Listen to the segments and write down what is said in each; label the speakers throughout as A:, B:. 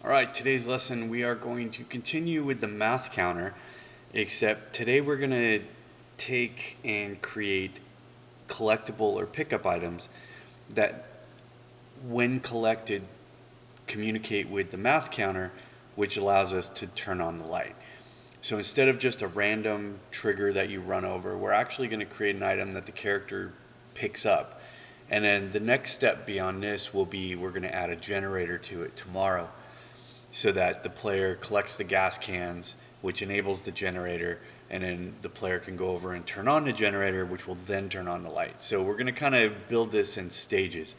A: Alright, today's lesson we are going to continue with the math counter, except today we're going to take and create collectible or pickup items that, when collected, communicate with the math counter, which allows us to turn on the light. So instead of just a random trigger that you run over, we're actually going to create an item that the character picks up. And then the next step beyond this will be we're going to add a generator to it tomorrow, so that the player collects the gas cans, which enables the generator, and then the player can go over and turn on the generator, which will then turn on the light. So we're going to kind of build this in stages.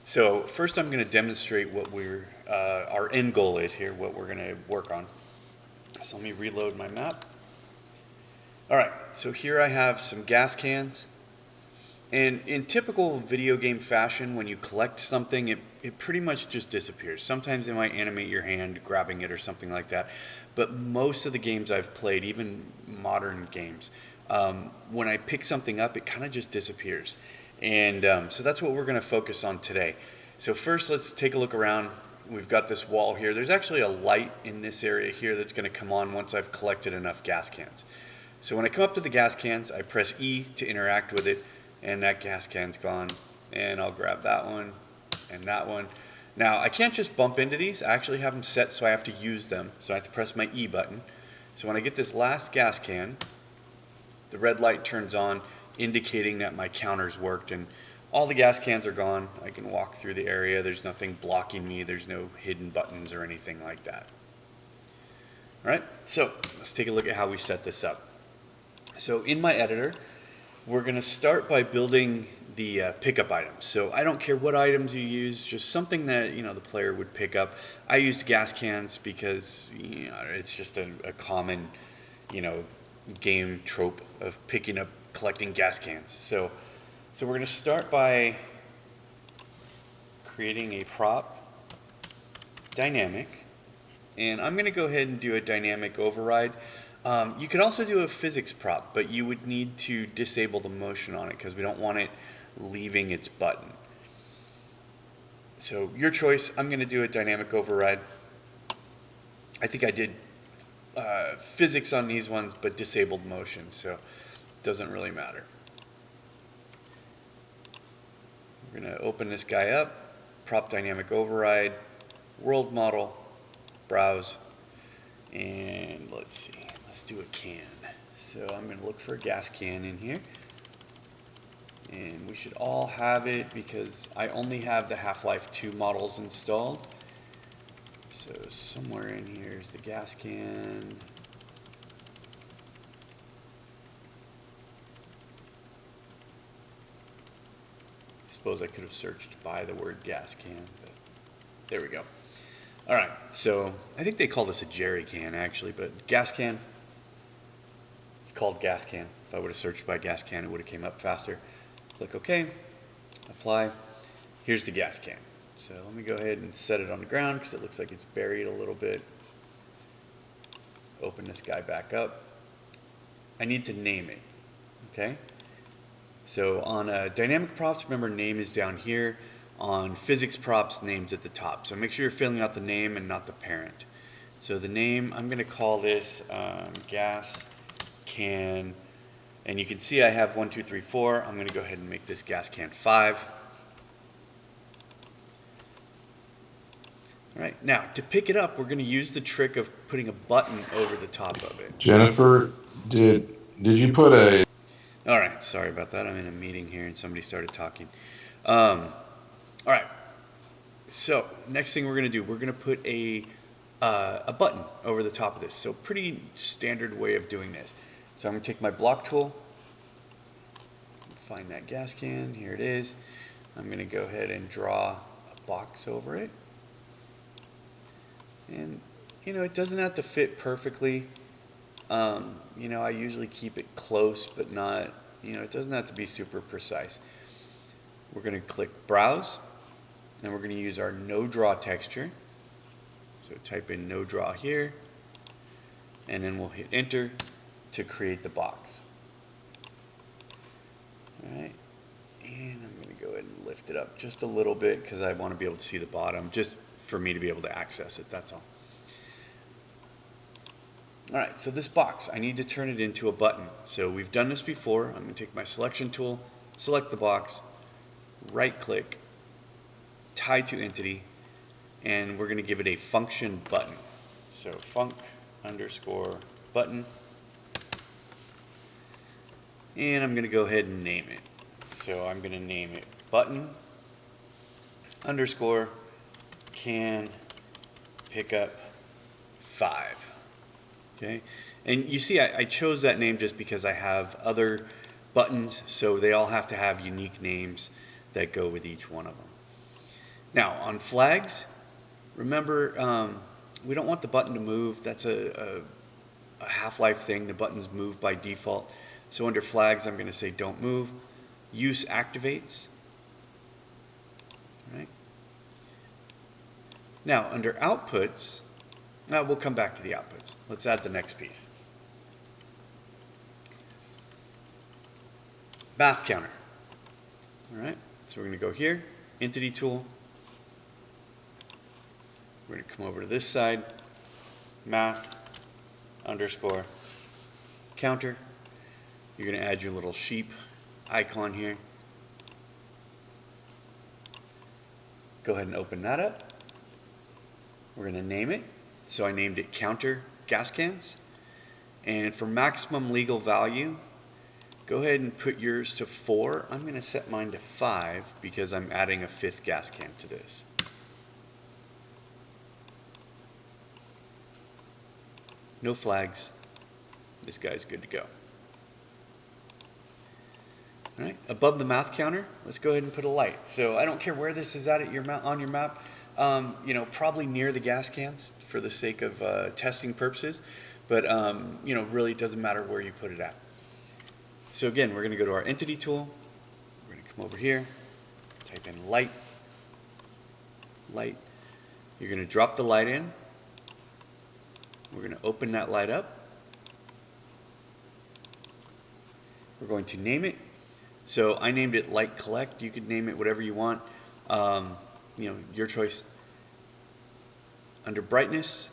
A: So first I'm going to demonstrate what our end goal is here, what we're going to work on. So let me reload my map. Alright, so here I have some gas cans. And in typical video game fashion, when you collect something, it pretty much just disappears. Sometimes they might animate your hand grabbing it or something like that. But most of the games I've played, even modern games, when I pick something up, it kind of just disappears. And so that's what we're going to focus on today. So first, let's take a look around. We've got this wall here. There's actually a light in this area here that's going to come on once I've collected enough gas cans. So when I come up to the gas cans, I press E to interact with it. And that gas can's gone, and I'll grab that one and that one. Now, I can't just bump into these. I actually have them set so I have to use them. So I have to press my E button. So when I get this last gas can, the red light turns on, indicating that my counter's worked, and all the gas cans are gone. I can walk through the area. There's nothing blocking me. There's no hidden buttons or anything like that. All right, so let's take a look at how we set this up. So in my editor, we're going to start by building the pickup items. So I don't care what items you use, just something that the player would pick up. I used gas cans because it's just a common game trope of collecting gas cans. So we're going to start by creating a prop dynamic, and I'm going to go ahead and do a dynamic override. You could also do a physics prop, but you would need to disable the motion on it because we don't want it leaving its button. So your choice. I'm going to do a dynamic override. I think I did physics on these ones, but disabled motion, so it doesn't really matter. We're going to open this guy up, prop dynamic override, world model, browse, and let's see. Let's do a can. So I'm going to look for a gas can in here. And we should all have it because I only have the Half-Life 2 models installed. So somewhere in here is the gas can. I suppose I could have searched by the word gas can, but there we go. All right, so I think they call this a jerry can actually, but gas can. It's called gas can. If I would have searched by gas can, it would have came up faster. Click OK, apply. Here's the gas can. So let me go ahead and set it on the ground because it looks like it's buried a little bit. Open this guy back up. I need to name it, okay? So on dynamic props, remember name is down here. On physics props, name's at the top. So make sure you're filling out the name and not the parent. So the name, I'm going to call this gas can, and you can see I have 1, 2, 3, 4. I'm going to go ahead and make this gas can 5. All right, now to pick it up, we're going to use the trick of putting a button over the top of it.
B: Jennifer, did you put a...
A: All right, sorry about that. I'm in a meeting here and somebody started talking. All right, so next thing we're going to do, we're going to put a button over the top of this. So pretty standard way of doing this. So I'm going to take my block tool, find that gas can, here it is. I'm going to go ahead and draw a box over it. And, it doesn't have to fit perfectly. I usually keep it close, but not, it doesn't have to be super precise. We're going to click Browse, and we're going to use our No Draw texture. So type in No Draw here, and then we'll hit Enter to create the box. All right, And I'm going to go ahead and lift it up just a little bit because I want to be able to see the bottom, just for me to be able to access it, that's all. All right, so this box, I need to turn it into a button. So we've done this before. I'm going to take my selection tool, select the box, right click, tie to entity, and we're going to give it a function button. So func underscore button. And I'm going to go ahead and name it. So I'm going to name it button underscore can pick up 5. Okay, and you see I chose that name just because I have other buttons, so they all have to have unique names that go with each one of them. Now on flags, remember we don't want the button to move. That's a Half-Life thing. The buttons move by default. So under flags, I'm going to say don't move. Use activates. All right. Now under outputs, we'll come back to the outputs. Let's add the next piece. Math counter. All right. So we're going to go here, entity tool. We're going to come over to this side, math underscore counter. You're going to add your little sheep icon here. Go ahead and open that up. We're going to name it. So I named it counter gas cans. And for maximum legal value, go ahead and put yours to 4. I'm going to set mine to 5 because I'm adding a 5th gas can to this. No flags. This guy's good to go. All right, above the math counter, let's go ahead and put a light. So I don't care where this is at on your map. You know, probably near the gas cans for the sake of testing purposes. But you know, really it doesn't matter where you put it at. So again, we're going to go to our entity tool. We're going to come over here, type in light. Light. You're going to drop the light in. We're going to open that light up. We're going to name it. So I named it light collect. You could name it whatever you want. You know, your choice. Under brightness,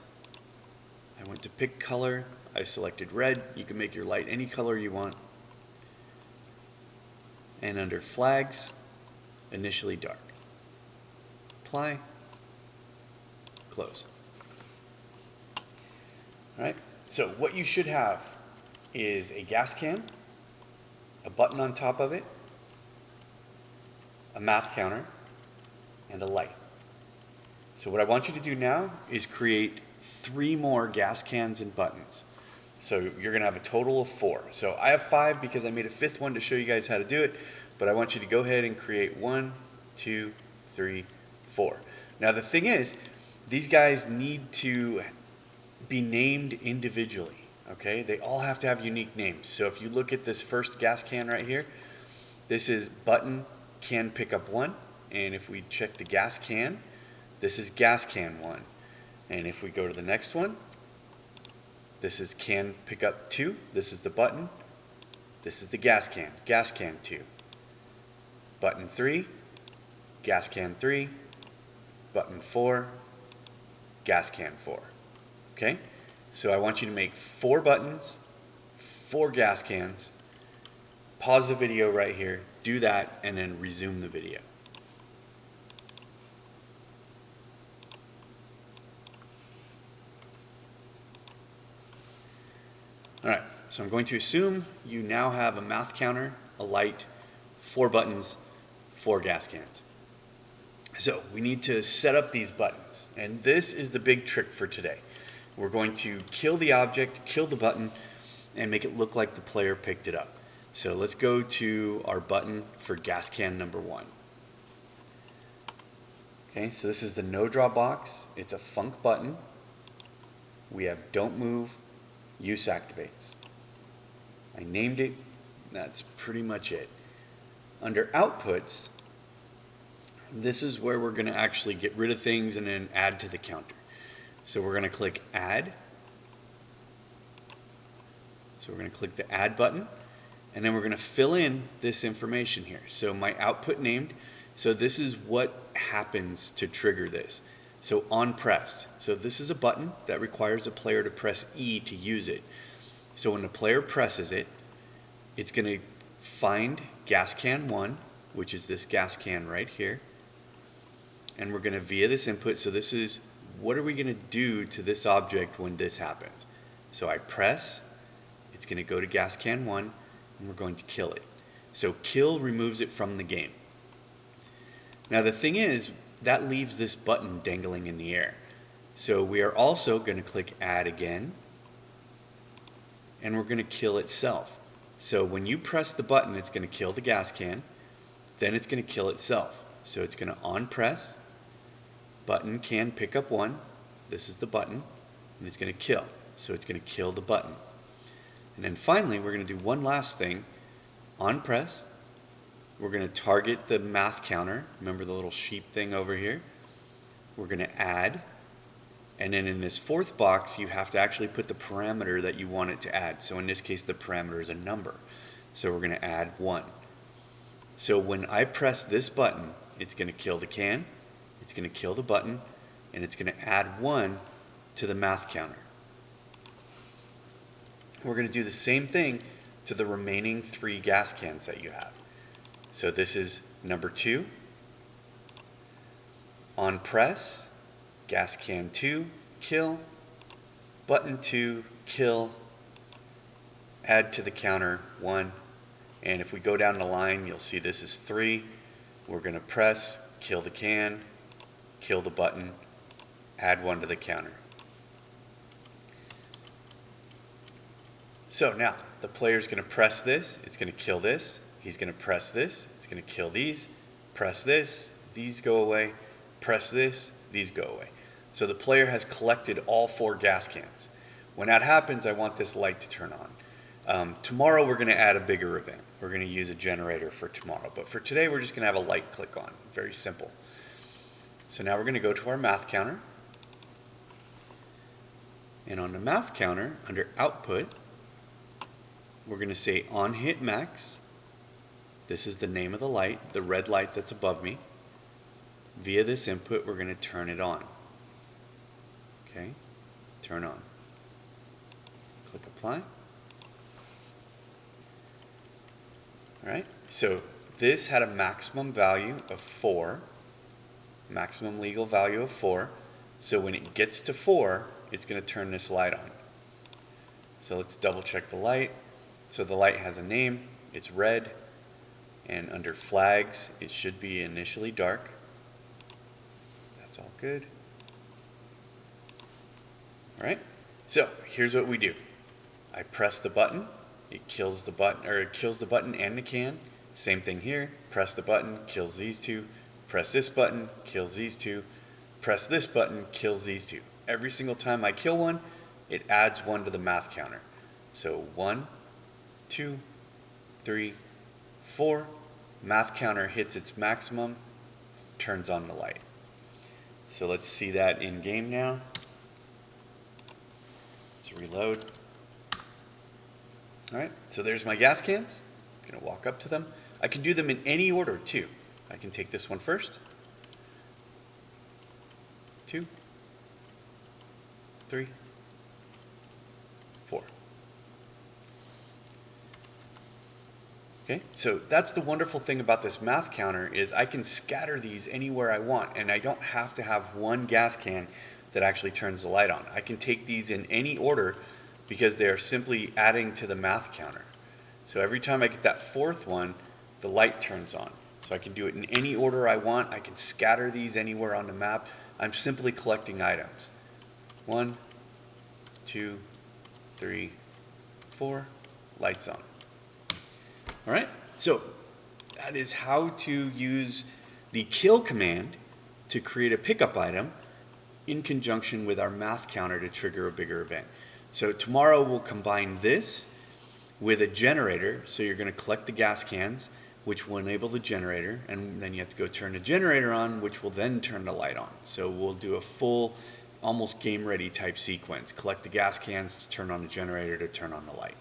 A: I went to pick color. I selected red. You can make your light any color you want. And under flags, initially dark. Apply. Close. All right. So what you should have is a gas can, a button on top of it, a math counter, and a light. So what I want you to do now is create 3 more gas cans and buttons. So you're going to have a total of 4. So I have 5 because I made a 5th one to show you guys how to do it, but I want you to go ahead and create 1, 2, 3, 4. Now the thing is, these guys need to be named individually, okay? They all have to have unique names. So if you look at this first gas can right here, this is button can pick up 1, and if we check the gas can, this is gas can 1. And if we go to the next one, this is can pick up 2, this is the button, this is the gas can 2. Button 3, gas can 3, button 4, gas can 4. Okay? So I want you to make 4 buttons, 4 gas cans, pause the video right here, do that, and then resume the video. All right, so I'm going to assume you now have a math counter, a light, 4 buttons, 4 gas cans. So we need to set up these buttons, and this is the big trick for today. We're going to kill the object, kill the button, and make it look like the player picked it up. So let's go to our button for gas can number 1. Okay, so this is the no draw box. It's a func button. We have don't move, use activates. I named it. That's pretty much it. Under outputs, this is where we're going to actually get rid of things and then add to the counter. So we're going to click add. So we're going to click the add button, And then we're going to fill in this information here. So my output named, so this is what happens to trigger this. So on pressed. So this is a button that requires a player to press E to use it. So when the player presses it, it's going to find gas can 1, which is this gas can right here. And we're going to via this input, so this is what are we going to do to this object when this happens. So I press, it's going to go to gas can 1, and we're going to kill it. So kill removes it from the game. Now the thing is, that leaves this button dangling in the air. So we are also going to click add again, and we're going to kill itself. So when you press the button, it's going to kill the gas can, then it's going to kill itself. So it's going to on press, button can pick up 1, this is the button, and it's going to kill. So it's going to kill the button. And then finally, we're going to do one last thing. On press, we're going to target the math counter. Remember the little sheep thing over here? We're going to add. And then in this fourth box, you have to actually put the parameter that you want it to add. So in this case, the parameter is a number. So we're going to add 1. So when I press this button, it's going to kill the can, it's going to kill the button, and it's going to add 1 to the math counter. We're going to do the same thing to the remaining 3 gas cans that you have. So this is number 2. On press, gas can 2, kill, button 2, kill, add to the counter 1. And if we go down the line, you'll see this is 3. We're going to press, kill the can, kill the button, add 1 to the counter. So now, the player's going to press this, it's going to kill this, he's going to press this, it's going to kill these, press this, these go away, press this, these go away. So the player has collected all 4 gas cans. When that happens, I want this light to turn on. Tomorrow we're going to add a bigger event. We're going to use a generator for tomorrow. But for today, we're just going to have a light click on. Very simple. So now we're going to go to our math counter. And on the math counter, under output, we're going to say on hit max. This is the name of the light, the red light that's above me. Via this input, we're going to turn it on. Okay, turn on. Click apply. All right, so this had a maximum value of 4, maximum legal value of 4. So when it gets to 4, it's going to turn this light on. So let's double check the light. So the light has a name, it's red, and under flags, it should be initially dark. That's all good. All right, so here's what we do. I press the button, it kills the button, or it kills the button and the can. Same thing here, press the button, kills these 2. Press this button, kills these 2. Press this button, kills these 2. Every single time I kill one, it adds 1 to the math counter. So 1, 2, 3, 4. Math counter hits its maximum, turns on the light. So let's see that in game now. Let's reload. All right, so there's my gas cans. I'm going to walk up to them. I can do them in any order too. I can take this one first. 2, 3, 4. Okay, so that's the wonderful thing about this math counter is I can scatter these anywhere I want, and I don't have to have one gas can that actually turns the light on. I can take these in any order because they are simply adding to the math counter. So every time I get that 4th one, the light turns on. So I can do it in any order I want. I can scatter these anywhere on the map. I'm simply collecting items. 1, 2, 3, 4, lights on. All right, so that is how to use the kill command to create a pickup item in conjunction with our math counter to trigger a bigger event. So tomorrow we'll combine this with a generator. So you're going to collect the gas cans, which will enable the generator, and then you have to go turn the generator on, which will then turn the light on. So we'll do a full, almost game ready type sequence. Collect the gas cans to turn on the generator to turn on the light.